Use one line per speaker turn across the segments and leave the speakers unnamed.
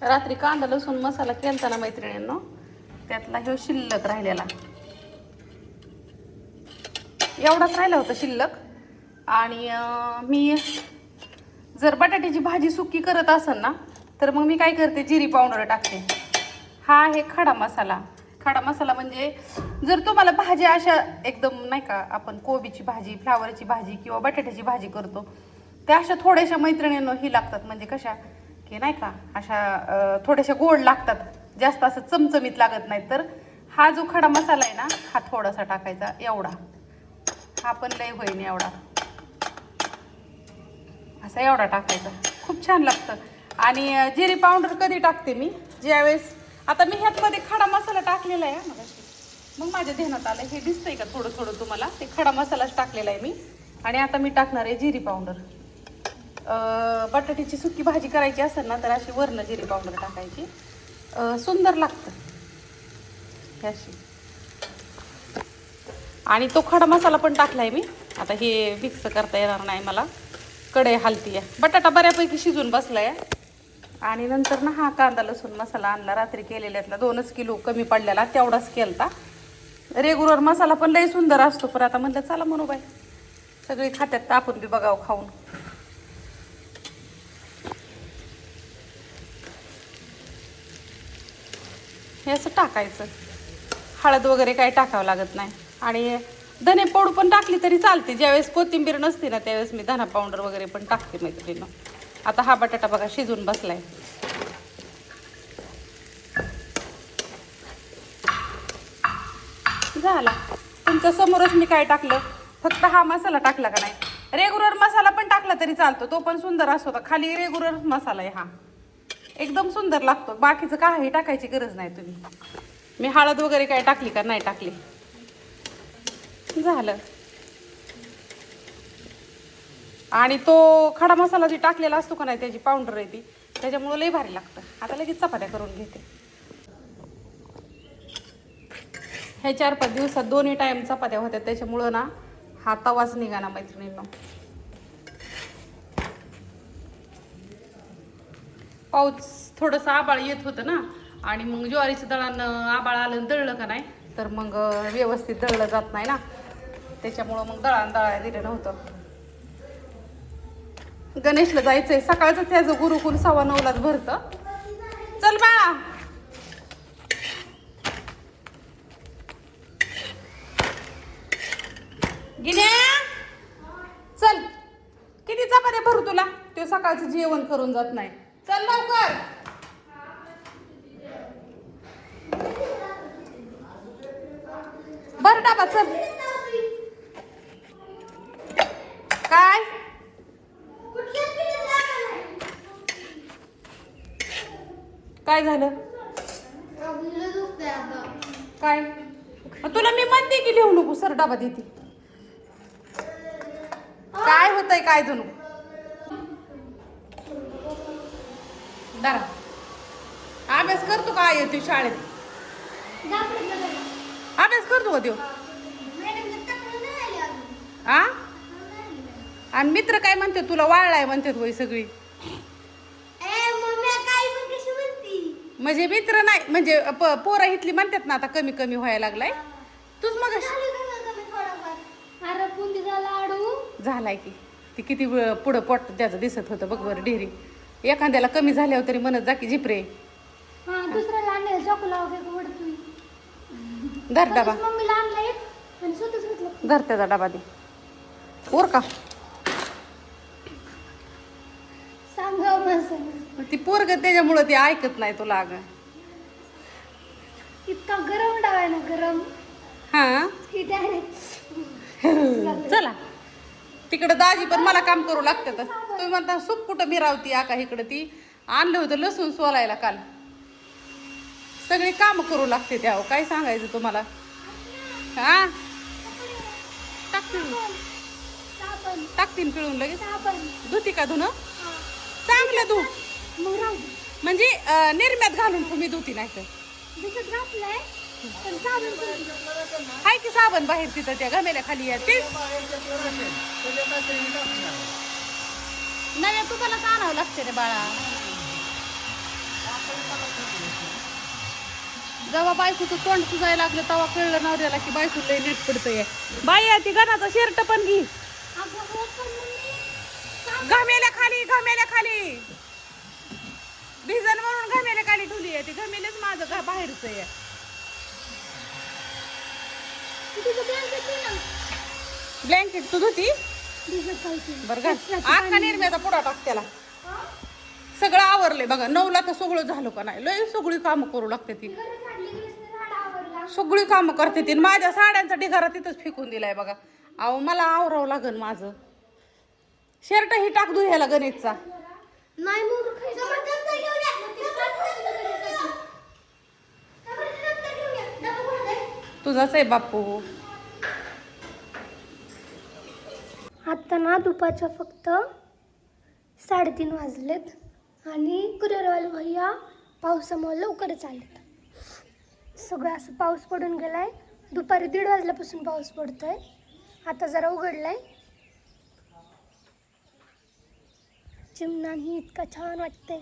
रात्री कांदा लसूण मसाला केलता ना मैत्रिणींनो, त्यातला ह्यो शिल्लक राहिलेला, एवढाच राहिला होता शिल्लक. आणि मी जर बटाट्याची भाजी सुकी करत असेल ना, तर मग मी काय करते, जिरी पावडर टाकते. हा आहे खडा मसाला. खडा मसाला म्हणजे जर तुम्हाला भाजी अशा एकदम नाही का, आपण कोबीची भाजी, फ्लावरची भाजी किंवा बटाट्याची भाजी करतो, त्या अशा थोड्याशा मैत्रिणींनो ही लागतात. म्हणजे कशा की नाही का, अशा थोड्याशा गोड लागतात, जास्त असं चमचमीत लागत नाही. तर हा जो खडा मसाला आहे ना, हा थोडासा टाकायचा, एवढा. हा पण लय होईन एवढा, असा एवढा टाकायचा, खूप छान लागतं. आणि जिरी पावडर कधी टाकते मी, ज्यावेळेस आता मी ह्यातमध्ये खडा मसाला टाकलेला आहे मग माझ्या ध्यानात आलं, हे दिसतंय का थोडं थोडं तुम्हाला, ते खडा मसालाच टाकलेला आहे मी. आणि आता मी टाकणार आहे जिरी पावडर. बटाट्याची सुकी भाजी करायची असेल ना, तर अशी वरनं जिरी पावडर टाकायची, सुंदर लागतं हे अशी. आणि तो खडा मसाला पण टाकलाय मी. आता हे मिक्स करता येणार नाही मला, कढई हलती आहे. बटाटा बऱ्यापैकी शिजून बसलाय. आणि नंतर ना हा कांदा लसूण मसाला आणला रात्री केलेल्यातला, 2 किलो कमी पडलेला, तेवढाच केलता. रेग्युलर मसाला पण लई सुंदर असतो, पण आता म्हणलं चला म्हणू बाई, सगळी खात्यात तर आपण बी बघावं खाऊन. हे असं टाकायचं, हळद वगैरे काही टाकावं लागत नाही. आणि धने पावडर पण टाकली तरी चालते. ज्यावेळेस कोथिंबीर नसते ना, त्यावेळेस मी धना पावडर वगैरे पण टाकते मैत्रिणीनं. आता हा बटाटा बघा शिजून बसलाय. झाला तुमच्या समोरच. मी काय टाकलं, फक्त हा मसाला टाकला का नाही, रेग्युलर मसाला पण टाकला तरी चालतो, तो पण सुंदर असतो. खाली रेग्युलर मसाला आहे हा, एकदम सुंदर लागतो. बाकीचं काही टाकायची गरज नाही तुम्ही. मी हळद वगैरे काय टाकली का, नाही टाकली. झालं. आणि तो खडा मसाला जी टाकलेला असतो का नाही, त्याची पावडर आहे ती, त्याच्यामुळं लई भारी लागतं. आता लगेच चपात्या करून घेते. ह्या 4-5 दिवसात 2 टाइम चपात्या होत्या, त्याच्यामुळं ना हा तवाच निघाला मैत्रिणींनो. पाऊस थोडंसं आबाळ येत होतं ना, आणि मग ज्वारीचं दळण आबाळ आलं दळलं का नाही, तर मग व्यवस्थित दळलं जात नाही ना, त्याच्यामुळं मग दळायला दिलं नव्हतं. गणेशला जायचंय सकाळचं, त्याचं गुरुकुल 9:15लाच भरतं. चल बाळा, गिन्या चल, किती चपात्या भरू तुला, तो सकाळचं जेवण करून जात नाही. चल लवकर. बर डबा चल. काय काय झालं, काय तुला मी म्हणते की लिहू नको, सर डबा देते. काय होतंय काय जणू, दारा अभ्यास करतो काय येतो शाळेत, अभ्यास करतो का त्यो. आ आणि मित्र काय म्हणते, तुला वाळलाय म्हणतात होय सगळी. म्हणजे मित्र नाही, म्हणजे पोरं इथली म्हणतात ना आता कमी कमी व्हायला लागलाय. तूच मग झालाय की ती किती पुढं पोट त्याचं दिसत होतं बघ बरं ढेरी. एखाद्याला कमी झाल्यावर तरी म्हणत जा की जिपरे. धर डबा, धर त्याचा डबा दे वर का. ती पोरग त्याच्यामुळं ती ऐकत नाही तुला. अगं
इतका गरम डाव आहे ना, गरम.
हा चला तिकडं दाजी पण मला काम करू लागतं. तर तुम्ही म्हणता सूप कुठं मिरावती आका, इकडं ती आणलं होतं लसूण सोलायला काल. सगळी काम करू लागते त्या, काय सांगायचं तुम्हाला. हा टाकतीन पिळून लगेच. धुती का धुणं चांगलं धु, म्हणजे निर्म्यात घालून तुम्ही धुती नाही तर. हाय की साबण बाहेर तिथं त्या घमेल्या खाली आहे ते. नाही तुम्हालाच आणावं लागते रे बाळा. जेव्हा बायकोचं तोंड सुजायला लागलं तेव्हा कळलं नवऱ्याला की बायको लय नेट पडतंय. बाई ती गणाचा शर्ट पण घे. घमेल्या खाली भिजन म्हणून घमेल्या खाली ठेवली आहे ती. घमेलेच माझं बाहेरच आहे. ब्लँकेट तू धुती बरं का. आका निर्म्याचा पुढा टाक त्याला. सगळं आवरले बघा. 9ला तर सगळं झालं का नाही. लय सगळी कामं करू लागते ती. सगळी कामं करते ती. माझ्या साड्यांचा ढिगारा तिथंच फेकून दिलाय बघा. अहो मला आवरावं लागन माझं. शर्ट ही टाक धुयाला गणेशचा.
नाही
तुझाच आहे बापू.
आता ना दुपारच्या फक्त 3:30 वाजलेत आणि कुरिअरवाले भैया पावसामुळे लवकरच आलेत. सगळं असं पाऊस पडून गेलाय. दुपारी 1:30 वाजल्यापासून पाऊस पडतोय. आता जरा उघडलाय. चिमणाही इतका छान वाटतंय.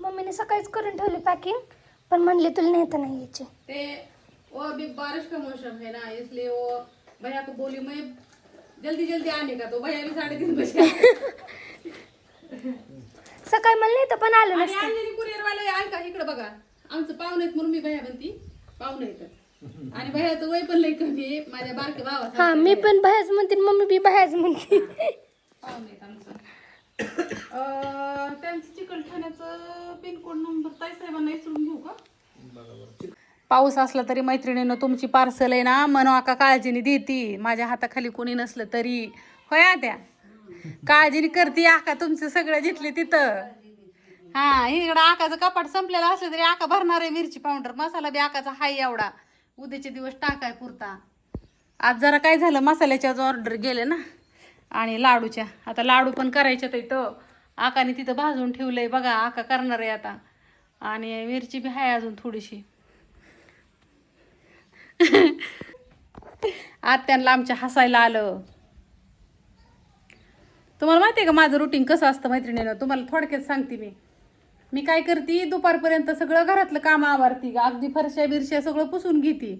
मम्मीने सकाळीच करून ठेवली पॅकिंग पण म्हणले तुला नेता नाही यायचे.
ते वो अभी बारिश का मौसम है ना इसलिए वो भैया को बोली मैं जल्दी जल्दी आने का. तो भैया भी 3:30 बजे
सकाळी मला नेता पण आलं
आणि
नसतं.
आणलेली कुरिअर वाले ऐका इकडे बघा. आमचं पाहुणे आहेत म्हणून मी भैया म्हणती. पाहुणे येतात आणि भैयाचं वय पण लई कमी आहे. माझ्या बारक्या भावाचं.
हा मी पण बाहेरच म्हणते मम्मी बी बाहेरच म्हणते.
पाहुणे आहेत आमचं. त्यांचं चिकलठाण्याचं पिनकोड नंबर ताई साहेबांना विचारून घेऊ का. पाऊस असला तरी मैत्रिणीनं तुमची पार्सल आहे ना मनवाका काळजीने देती. माझ्या हाताखाली कोणी नसलं तरी होया त्या काळजीने करते. आका तुमचं सगळं जिथले तिथं. हा इकडं आकाचं कपाट संपलेलं असलं तरी आका भरणार आहे मिरची पावडर. मसाला बी आकाचा हाय एवढा. उद्याचे दिवस टाकाय पुरता. आज जरा काय झालं मसाल्याच्याच ऑर्डर गेले ना आणि लाडूच्या. आता लाडू पण करायच्यात इथं. आकाने तिथं भाजून ठेवलंय बघा. आका करणार आहे आता. आणि मिरची बी हाय अजून थोडीशी. आत्यांना आमच्या हसायला आलं. तुम्हाला माहिती आहे का माझं रुटीन कसं असतं मैत्रिणीनं. तुम्हाला थोडक्यात सांगते मी काय करते. दुपारपर्यंत सगळं घरातलं काम आवरती. अगदी फरशा बिरशा सगळं पुसून घेते.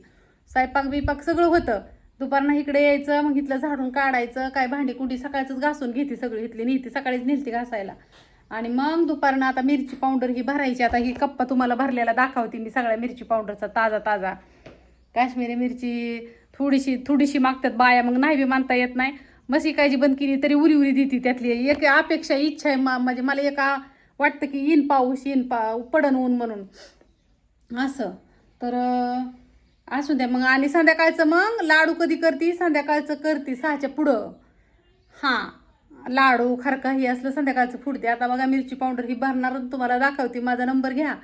स्वयंपाक बिपाक सगळं होतं. दुपारनं इकडे यायचं मग इथलं झाडून काढायचं. काय भांडी कुंडी सकाळचंच घासून घेते. सगळी इथली नेहती सकाळीच नेलती घासायला. आणि मग दुपारनं आता मिरची पावडर ही भरायची. आता ही कप्पा तुम्हाला भरलेला दाखवते मी सगळ्या मिरची पावडरचा ताजा काश्मीरी मिरची. थोडीशी मागतात बाया. मग नाही बी मानता येत नाही. मशी कायची बंद केली तरी उरी देते. त्यातली एक अपेक्षा इच्छा आहे. म्हणजे मला एक वाटतं की येईन पाऊस पडन ऊन म्हणून असं. तर असू द्या मग. आणि संध्याकाळचं मग लाडू कधी करते. संध्याकाळचं करते 6च्या पुढं. हां लाडू खरका ही असलं संध्याकाळचं फुटते. आता बघा मिरची पावडर ही भरणार तुम्हाला दाखवते. माझा नंबर घ्या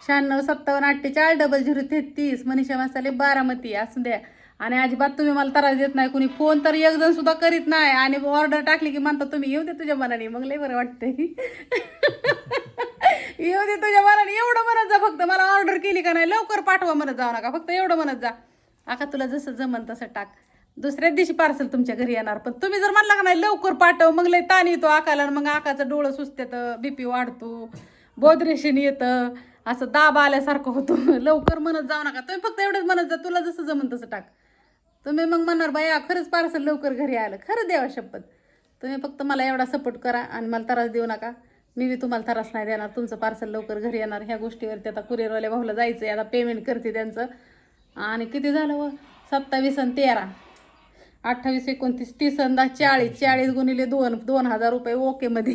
9657484033 मनीषा मसाले बारामती. असू द्या. आणि अजिबात तुम्ही मला त्रास देत नाही. कुणी फोन तर एक जण सुद्धा करीत नाही. आणि ऑर्डर टाकली की म्हणता तुम्ही येऊ दे तुझ्या मनाने. मग लय बरं वाटतंय. येऊ दे तुझ्या मनाने एवढं म्हणत जा. फक्त मला ऑर्डर केली का नाही लवकर पाठवा म्हणत जाऊ नका. फक्त एवढं म्हणत जा. आका तुला जसं जमन तसं टाक. दुसऱ्याच दिवशी पार्सल तुमच्या घरी येणार. पण तुम्ही जर म्हणला का नाही लवकर पाठव मग लय ताण येतो आकाला. मग आकाचं डोळं सुचतं. BP वाढतो. बोधरेशन येतं. असं दाब आल्यासारखं होतं. लवकर म्हणत जाऊ नका. तुम्ही फक्त एवढंच म्हणत जा तुला जसं जमन तसं टाक. तुम्ही मग म्हणणार बाया खरंच पार्सल लवकर घरी आलं. खरं देवा शपथ. तुम्ही फक्त मला एवढा सपोर्ट करा आणि मला त्रास देऊ नका. मी बी तुम्हाला त्रास नाही देणार. तुमचं पार्सल लवकर घरी येणार. ह्या गोष्टीवरती आता कुरिअरवाल्या भाऊला जायचं आहे. आता पेमेंट करते त्यांचं. आणि किती झालं व 27 आणि 13 28 29 30 आणि 10 40 गुणिले 2 2000 रुपये ओकेमध्ये.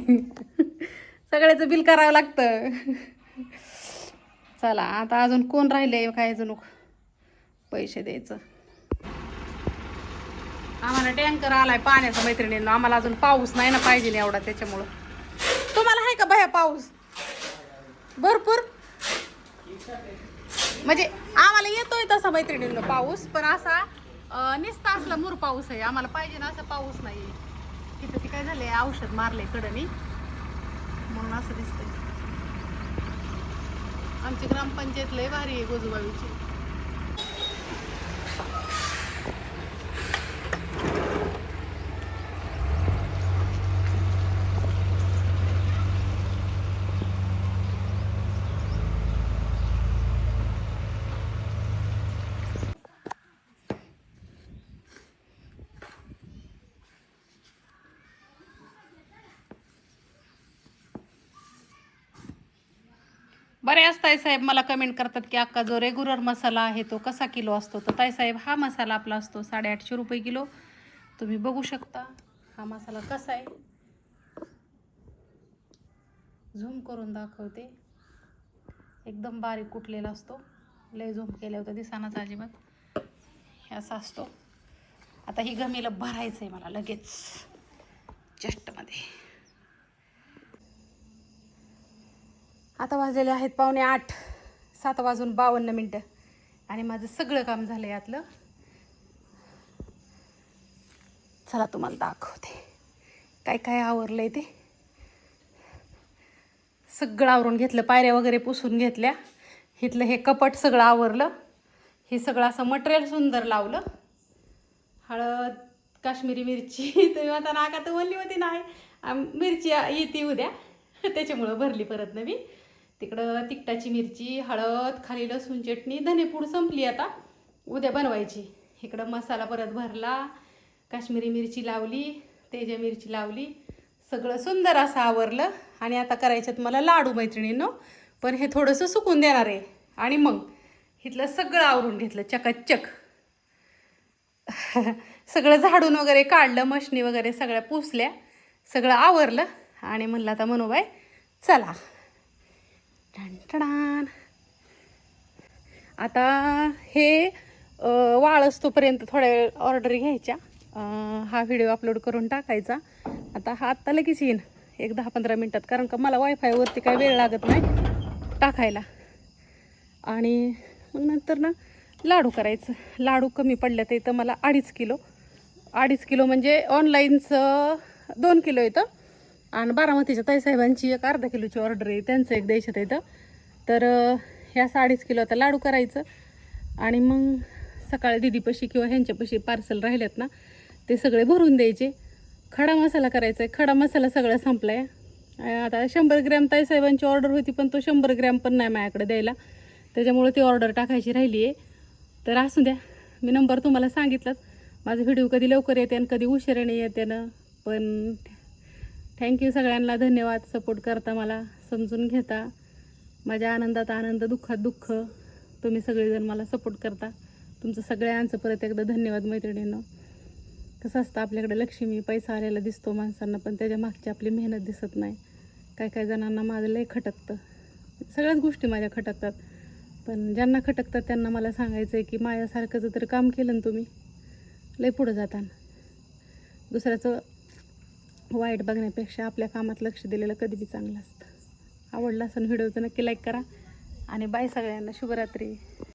सगळ्याचं बिल करावं लागतं. चला आता अजून कोण राहिले काय जणू पैसे द्यायचं. आम्हाला टँकर आलाय पाण्याचा मैत्रिणींना. आम्हाला अजून पाऊस नाही ना पाहिजे ना एवढा. त्याच्यामुळं तुम्हाला आहे का बाया पाऊस भरपूर. म्हणजे आम्हाला येतोय तसा मैत्रिणींना पाऊस. पण असा निस्ता असला मूर पाऊस आहे. आम्हाला पाहिजे ना असा पाऊस नाही. तिथं ती काय झालंय औषध मारलंय कडनी म्हणून असं दिसतंय. आमची ग्रामपंचायत लय भारी आहे गोजूबाईची. बऱ्याच ताईसाहेब मला कमेंट करतात की अक्का जो रेग्युलर मसाला आहे तो कसा किलो असतो. तर ताईसाहेब हा मसाला आपला असतो 850 रुपये किलो. तुम्ही बघू शकता हा मसाला कसा आहे. झूम करून दाखवते. एकदम बारीक कुटलेला असतो. लय झूम केल्या होतं दिसानाच अजिबात. हे असा असतो. आता ही गमीला भरायचं आहे मला लगेच जस्टमध्ये. आता वाजलेले आहेत 7:45, 7:52 आणि माझं सगळं काम झालं यातलं. चला तुम्हाला दाखवते काय काय आवरलं आहे ते. सगळं आवरून घेतलं, पायऱ्या वगैरे पुसून घेतल्या. इथलं हे कपट सगळं आवरलं. हे सगळं असं मटेरियल सुंदर लावलं. हळद, काश्मीरी मिरची तुम्ही आता नाका तर म्हणली होती नाही, मिरची येते उद्या त्याच्यामुळं भरली परत नवी. तिकडं तिखटाची मिरची, हळद, खाली लसूण चटणी, धनेपूड संपली आता, उद्या बनवायची. इकडं मसाला परत भरला, काश्मीरी मिरची लावली, तेजा मिरची लावली, सगळं सुंदर असं आवरलं. आणि आता करायच्यात मला लाडू मैत्रिणींनो, पण हे थोडंसं सुकून देणार आहे. आणि मग इथलं सगळं आवरून घेतलं चकाचक. सगळं झाडून वगैरे काढलं, मशनी वगैरे सगळ्या पुसल्या, सगळं आवरलं. आणि म्हणलं आता मनोबाई चला टणटणान. आता हे वाळसतोपर्यंत थोड्या वेळ ऑर्डर घ्यायच्या. हा व्हिडिओ अपलोड करून टाकायचा. आता हा आत्ता लगेच येईन एक 10-15 मिनटात, कारण का मला वायफायवरती काही वेळ लागत नाही टाकायला. आणि मग नंतर ना लाडू करायचं. लाडू कमी पडल्या तर इथं मला 2.5 किलो म्हणजे ऑनलाईनचं 2 किलो येतं. आणि बारामतीच्या ताईसाहेबांची एक अर्धा किलोची ऑर्डर आहे, त्यांचं एक द्यायचं येतं. तर ह्या 2.5 किलो आता लाडू करायचं. आणि मग सकाळी दिदीपाशी किंवा ह्यांच्यापाशी पार्सल राहिलेत ना ते सगळे भरून द्यायचे. खडा मसाला करायचा आहे. खडा मसाला सगळा संपला आहे. आता 100 ग्रॅम ताईसाहेबांची ऑर्डर होती, पण तो 100 ग्रॅम पण नाही माझ्याकडे द्यायला, त्याच्यामुळे ती ऑर्डर टाकायची राहिली आहे. तर असू द्या, मी नंबर तुम्हाला सांगितलाच. माझं व्हिडिओ कधी लवकर येते आणि कधी उशिराने येते ना. पण थँक्यू सगळ्यांना, धन्यवाद. सपोर्ट करता, मला समजून घेता, माझ्या आनंदात आनंद, दुःखात दुःख तुम्ही सगळेजण मला सपोर्ट करता. तुमचं सगळ्यांचं परत एकदा धन्यवाद मैत्रिणींनो. कसं असतं आपल्याकडे लक्ष्मी पैसा आलेला दिसतो माणसांना, पण त्याच्या मागची आपली मेहनत दिसत नाही. काय जणांना माझं लय खटकतं, सगळ्याच गोष्टी माझ्या खटकतात. पण ज्यांना खटकतात त्यांना मला सांगायचं आहे की माझ्यासारखं जर काम केलं ना तुम्ही, लय पुढं जाताना. दुसऱ्याचं वाईट बघण्यापेक्षा आपल्या कामात लक्ष दिलेलं कधी बी चांगलं असतं. आवडला असेल व्हिडिओ तर नक्की लाईक करा. आणि बाय सगळ्यांना, शुभरात्री.